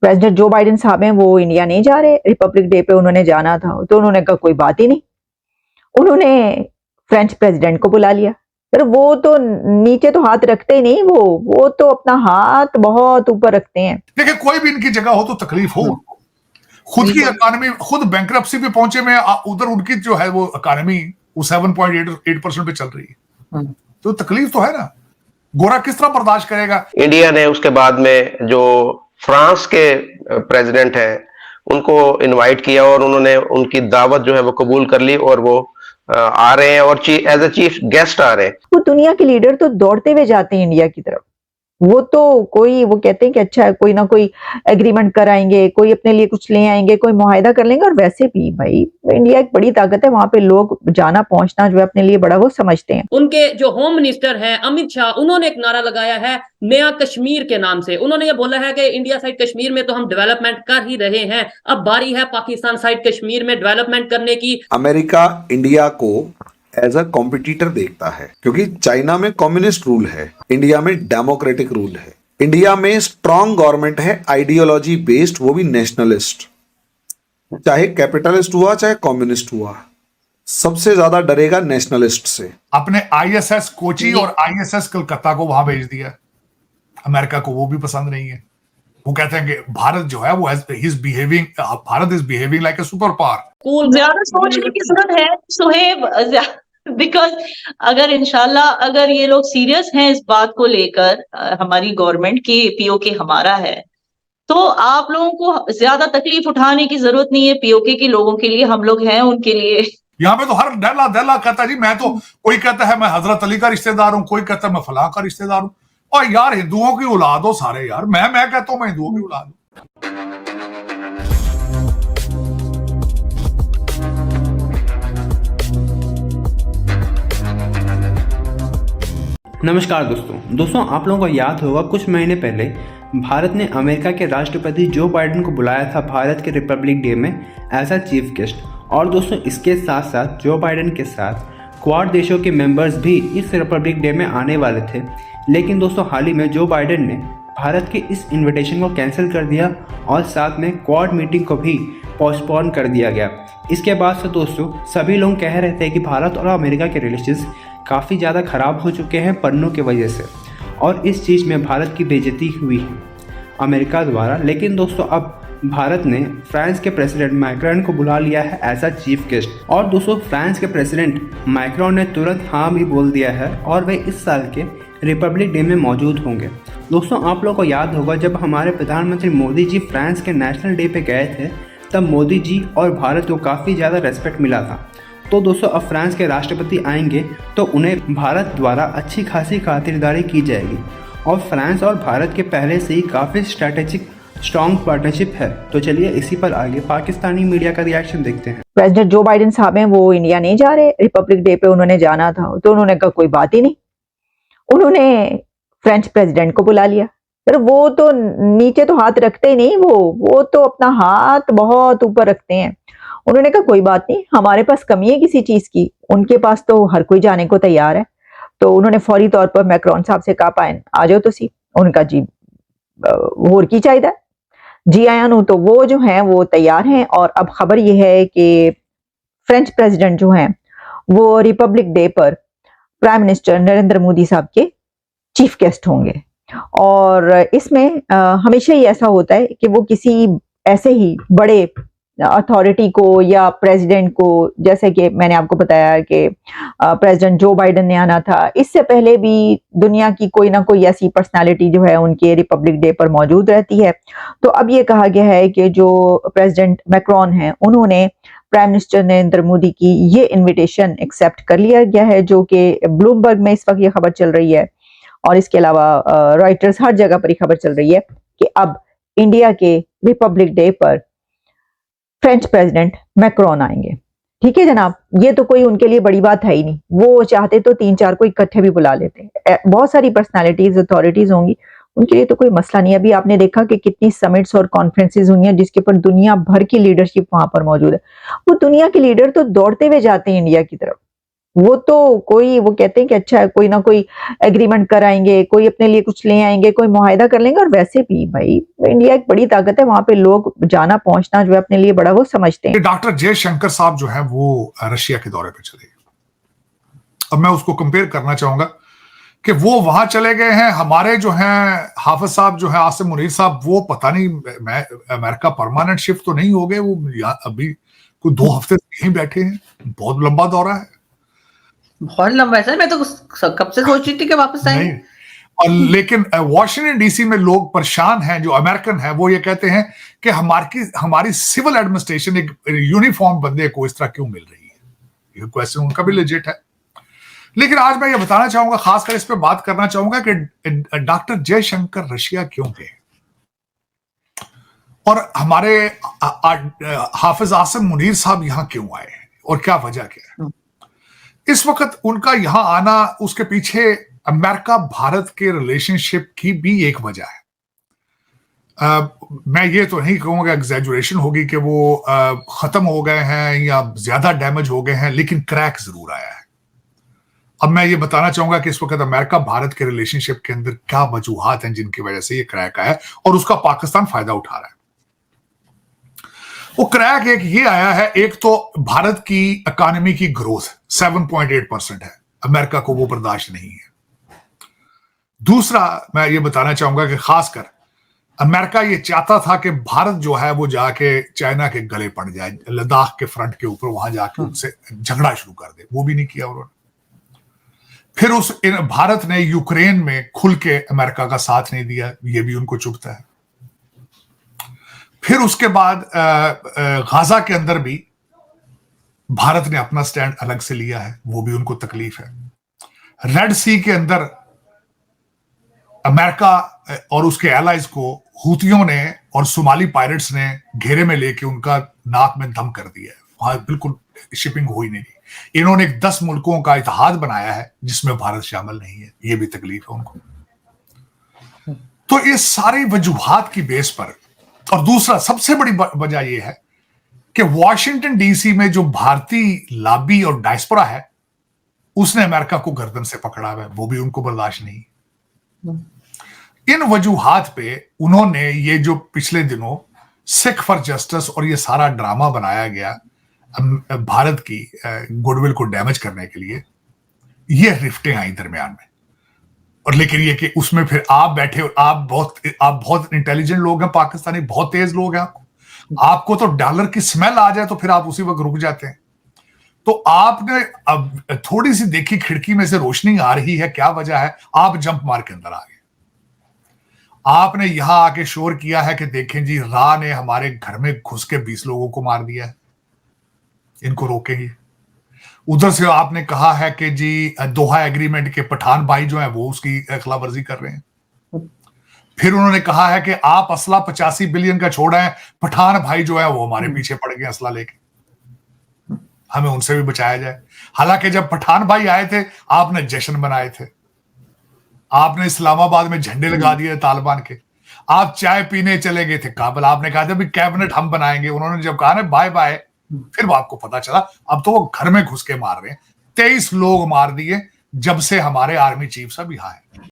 President Joe Biden साहब हैं वो इंडिया नहीं जा रहे, रिपब्लिक डे पे उन्होंने जाना था, तो उन्होंने कहा कोई बात ही नहीं। उन्होंने फ्रेंच प्रेसिडेंट को बुला लिया। पर वो तो नीचे तो हाथ रखते ही नहीं, वो तो अपना हाथ बहुत ऊपर रखते हैं। देखिए, कोई भी इनकी जगह हो तो तकलीफ हो उनको। खुद की इकोनॉमी, खुद बैंकरप्सी पे पहुंचे में, उधर उनकी जो है वो इकोनॉमी वो 7.8% पे चल रही है, तो तकलीफ तो है ना। गोरा किस तरह बर्दाश्त करेगा। इंडिया ने उसके बाद में जो फ्रांस के प्रेसिडेंट हैं उनको इनवाइट किया और उन्होंने उनकी दावत जो है वो कबूल कर ली और वो आ रहे हैं और एज ए चीफ गेस्ट आ रहे हैं। वो दुनिया के लीडर तो दौड़ते हुए जाते हैं इंडिया की तरफ। वो कहते हैं कि अच्छा है, कोई ना कोई एग्रीमेंट कराएंगे, कोई अपने लिए कुछ ले आएंगे, कोई मुआहिदा कर लेंगे। और वैसे भी भाई इंडिया एक बड़ी ताकत है, वहां पे लोग जाना पहुंचना जो है अपने लिए बड़ा वो समझते हैं। उनके जो होम मिनिस्टर हैं अमित शाह, उन्होंने एक नारा लगाया है नया कश्मीर के नाम से। उन्होंने ये बोला है कि इंडिया साइड कश्मीर में तो हम डेवलपमेंट कर ही रहे हैं, अब बारी है पाकिस्तान साइड कश्मीर में डेवलपमेंट करने की। अमेरिका इंडिया को एज अ कॉम्पिटिटर देखता है, क्योंकि चाइना में कम्युनिस्ट रूल है, इंडिया में डेमोक्रेटिक रूल है। इंडिया में स्ट्रॉन्ग गवर्नमेंट है, आइडियोलॉजी बेस्ड, वो भी नेशनलिस्ट। चाहे कैपिटलिस्ट हुआ चाहे कम्युनिस्ट हुआ, सबसे ज्यादा डरेगा नेशनलिस्ट से। अपने आईएसएस कोची और आईएसएस कलकत्ता को वहां भेज दिया। अमेरिका को वो भी पसंद नहीं है। वो कहते हैं कि भारत जो है वो Bharat is behaving like a super power. ज्यादा सोचने की जरूरत है सुहेब, बिकॉज अगर इंशाल्लाह अगर ये लोग सीरियस हैं इस बात को लेकर, हमारी गवर्नमेंट की पीओके हमारा है, तो आप लोगों को ज्यादा तकलीफ उठाने की जरूरत नहीं है। पीओके के लोगों के लिए हम लोग हैं, उनके लिए। यहाँ पे तो हर दहला कहता है जी मैं तो, कोई कहता है मैं हजरत अली का रिश्तेदार हूँ, कोई कहता है मैं फलां का रिश्तेदार हूँ। और यार हिंदुओं की औलाद हो सारे यार, मैं कहता हूँ मैं हिंदुओं की औलाद हूँ। नमस्कार दोस्तों, आप लोगों को याद होगा कुछ महीने पहले भारत ने अमेरिका के राष्ट्रपति जो बाइडेन को बुलाया था भारत के रिपब्लिक डे में एज अ चीफ गेस्ट। और दोस्तों इसके साथ साथ जो बाइडेन के साथ क्वाड देशों के मेंबर्स भी इस रिपब्लिक डे में आने वाले थे। लेकिन दोस्तों हाल ही में जो बाइडेन ने भारत के इस इन्विटेशन को कैंसिल कर दिया और साथ में क्वाड मीटिंग को भी पोस्टपोन कर दिया गया। इसके बाद से दोस्तों सभी लोग कह रहे थे कि भारत और अमेरिका के रिलेशंस काफ़ी ज़्यादा ख़राब हो चुके हैं पन्नों की वजह से, और इस चीज़ में भारत की बेइज्जती हुई है अमेरिका द्वारा। लेकिन दोस्तों अब भारत ने फ्रांस के प्रेसिडेंट मैक्रोन को बुला लिया है एज अ चीफ गेस्ट। और दोस्तों फ्रांस के प्रेसिडेंट मैक्रोन ने तुरंत हाँ भी बोल दिया है और वे इस साल के रिपब्लिक डे में मौजूद होंगे। दोस्तों आप लोगों को याद होगा जब हमारे प्रधानमंत्री मोदी जी फ्रांस के नेशनल डे पे गए थे, तब मोदी जी और भारत को काफ़ी ज़्यादा रेस्पेक्ट मिला था। तो दोस्तों अब फ्रांस के राष्ट्रपति आएंगे तो उन्हें भारत द्वारा अच्छी खासी खातिरदारी की जाएगी। और फ्रांस और भारत के पहले से ही काफ़ी स्ट्रैटेजिक स्ट्रॉन्ग पार्टनरशिप है। तो चलिए इसी पर आगे पाकिस्तानी मीडिया का रिएक्शन देखते हैं। प्रेसिडेंट जो बाइडेन साहब हैं वो इंडिया नहीं जा रहे, रिपब्लिक डे पे उन्होंने जाना था, तो उन्होंने कहा कोई बात ही नहीं। उन्होंने फ्रेंच प्रेसिडेंट को बुला लिया। पर वो तो नीचे तो हाथ रखते ही नहीं, वो तो अपना हाथ बहुत ऊपर रखते हैं। उन्होंने कहा कोई बात नहीं, हमारे पास कमी है किसी चीज की, उनके पास तो हर कोई जाने को तैयार है। तो उन्होंने फौरी तौर पर मैक्रोन साहब से कहा पाए आ जाओ तुसी। उनका जी होर की चाहिए जी आया नू, तो वो जो है वो तैयार हैं। और अब खबर यह है कि फ्रेंच प्रेसिडेंट जो हैं वो रिपब्लिक डे पर प्राइम मिनिस्टर नरेंद्र मोदी साहब के चीफ गेस्ट होंगे। और इसमें हमेशा ही ऐसा होता है कि वो किसी ऐसे ही बड़े अथॉरिटी को या प्रेसिडेंट को, जैसे कि मैंने आपको बताया कि प्रेसिडेंट जो बाइडेन ने आना था, इससे पहले भी दुनिया की कोई ना कोई ऐसी पर्सनालिटी जो है उनके रिपब्लिक डे पर मौजूद रहती है। तो अब ये कहा गया है कि जो प्रेसिडेंट मैक्रोन हैं उन्होंने प्राइम मिनिस्टर नरेंद्र मोदी की ये इन्विटेशन एक्सेप्ट कर लिया गया है, जो कि ब्लूमबर्ग में इस वक्त ये खबर चल रही है। और इसके अलावा रॉयटर्स हर जगह पर ये खबर चल रही है कि अब इंडिया के रिपब्लिक डे पर फ्रेंच प्रेसिडेंट मैक्रोन आएंगे। ठीक है जनाब, ये तो कोई उनके लिए बड़ी बात है ही नहीं। वो चाहते तो 3-4 को इकट्ठे भी बुला लेते। बहुत सारी पर्सनालिटीज अथॉरिटीज होंगी, उनके लिए तो कोई मसला नहीं है। अभी आपने देखा कि कितनी समिट्स और कॉन्फ्रेंसेज हुई हैं जिसके ऊपर दुनिया भर की लीडरशिप वहां पर मौजूद है। वो दुनिया के लीडर तो दौड़ते हुए जाते हैं इंडिया की तरफ। वो तो कोई वो कहते हैं कि अच्छा कोई ना कोई एग्रीमेंट कराएंगे, कोई अपने लिए कुछ ले आएंगे, कोई मुआहिदा कर लेंगे। और वैसे भी भाई इंडिया एक बड़ी ताकत है, वहां पे लोग जाना पहुंचना जो है अपने लिए बड़ा वो समझते हैं। डॉक्टर जयशंकर साहब जो है वो रशिया के दौरे पे चले गए। अब मैं उसको कंपेयर करना चाहूंगा कि वो वहां चले गए हैं, हमारे जो हैं हाफिज साहब जो है आसिम मुनीर साहब, वो पता नहीं मैं अमेरिका परमानेंट शिफ्ट तो नहीं हो गए, वो अभी कोई 2 हफ्ते से यहीं बैठे हैं। बहुत लंबा दौरा है। बहुत लंबा है सर, मैं तो कब से सोच रही थी कि वापस आएंगे। नहीं, और लेकिन वॉशिंगटन डीसी में लोग परेशान हैं, जो अमेरिकन हैं, वो ये कहते हैं कि हमारी सिविल एडमिनिस्ट्रेशन एक यूनिफॉर्म बंदे को इस तरह क्यों मिल रही है। ये क्वेश्चन उनका भी लेजिट है। लेकिन आज मैं ये बताना चाहूंगा, खासकर इस पे बात करना चाहूंगा कि डॉक्टर जयशंकर रशिया क्यों गए और हमारे हाफिज आसिम मुनीर साहब यहां क्यों आए और क्या वजह क्या है। इस वक्त उनका यहां आना, उसके पीछे अमेरिका भारत के रिलेशनशिप की भी एक वजह है। मैं ये तो नहीं कहूंगा एग्जैजुरेशन होगी कि वो खत्म हो गए हैं या ज्यादा डैमेज हो गए हैं, लेकिन क्रैक जरूर आया है। अब मैं ये बताना चाहूंगा कि इस वक्त अमेरिका भारत के रिलेशनशिप के अंदर क्या वजूहात हैं जिनकी वजह से ये क्रैक आया है और उसका पाकिस्तान फायदा उठा रहा है। वो क्रैक एक ये आया है, एक तो भारत की इकोनॉमी की ग्रोथ 7.8% है, अमेरिका को वो बर्दाश्त नहीं है। दूसरा मैं ये बताना चाहूंगा कि खासकर अमेरिका ये चाहता था कि भारत जो है वो जाके चाइना के गले पड़ जाए, लद्दाख के फ्रंट के ऊपर वहां जाके उनसे झगड़ा शुरू कर दे, वो भी नहीं किया उन्होंने। फिर भारत ने यूक्रेन में खुल के अमेरिका का साथ नहीं दिया, ये भी उनको चुभता है। फिर उसके बाद गाजा के अंदर भी भारत ने अपना स्टैंड अलग से लिया है, वो भी उनको तकलीफ है। रेड सी के अंदर अमेरिका और उसके एलाइज को हूतियों ने और सोमाली पायरेट्स ने घेरे में लेके उनका नाक में दम कर दिया है, वहां बिल्कुल शिपिंग हो ही नहीं। इन्होंने 10 मुल्कों का इत्तेहाद बनाया है जिसमें भारत शामिल नहीं है, ये भी तकलीफ है उनको। तो ये सारी वजूहात की बेस पर, और दूसरा सबसे बड़ी वजह यह है कि वॉशिंगटन डीसी में जो भारतीय लॉबी और डायस्पोरा है उसने अमेरिका को गर्दन से पकड़ा हुआ है, वो भी उनको बर्दाश्त नहीं। इन वजूहात पे उन्होंने ये जो पिछले दिनों सिख फॉर जस्टिस और ये सारा ड्रामा बनाया गया भारत की गुडविल को डैमेज करने के लिए, ये रिफ्टें आई दरमियान में। और लेकिन ये कि उसमें फिर आप बैठे, आप बहुत इंटेलिजेंट लोग हैं, पाकिस्तानी बहुत तेज लोग हैं, आपको तो डॉलर की स्मेल आ जाए तो फिर आप उसी वक्त रुक जाते हैं। तो आपने अब थोड़ी सी देखी खिड़की में से रोशनी आ रही है, क्या वजह है, आप जंप मार के अंदर आ गए। आपने यहां आके शोर किया है कि देखें जी, रा ने हमारे घर में घुस के 20 लोगों को मार दिया है, इनको रोकेंगे। उधर से आपने कहा है कि जी दोहा एग्रीमेंट के पठान भाई जो है वो उसकी खिलाफवर्जी कर रहे हैं। फिर उन्होंने कहा है कि आप असला 85 बिलियन का छोड़ा है, पठान भाई जो है वो हमारे पीछे पड़ गए असला लेके, हमें उनसे भी बचाया जाए। हालांकि जब पठान भाई आए थे आपने जश्न मनाए थे, आपने इस्लामाबाद में झंडे लगा दिए तालिबान के, आप चाय पीने चले गए थे काबुल, आपने कहा था भी कैबिनेट हम बनाएंगे, उन्होंने जब कहा ना बाय बाय, फिर आपको पता चला अब तो वो घर में घुस के मार रहे हैं। 23 लोग मार दिए जब से हमारे आर्मी चीफ साहब यहाँ है।